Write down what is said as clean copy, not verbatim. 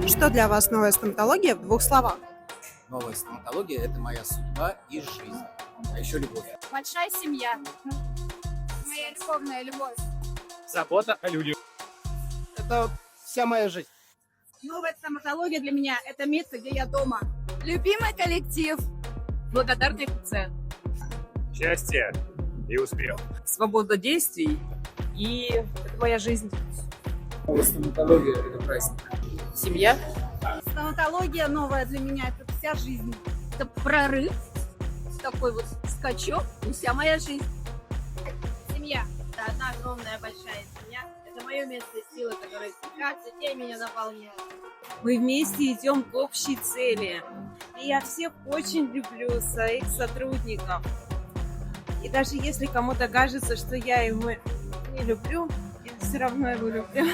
Что для вас новая стоматология в двух словах? Новая стоматология – это моя судьба и жизнь. А еще любовь. Большая семья. Моя любовная любовь. Забота о людях. Это вся моя жизнь. Новая стоматология для меня – это место, где я дома. Любимый коллектив. Благодарный пациент. Счастье и успех. Свобода действий, и это моя жизнь. Новая стоматология – это праздник. Семья. Стоматология новая для меня – это вся жизнь. Это прорыв, такой вот скачок, и вся моя жизнь. Семья. Это одна огромная большая семья. Это мое место силы, которое каждый день меня наполняет. Мы вместе идем к общей цели. И я всех очень люблю, своих сотрудников. И даже если кому-то кажется, что я его не люблю, я все равно его люблю.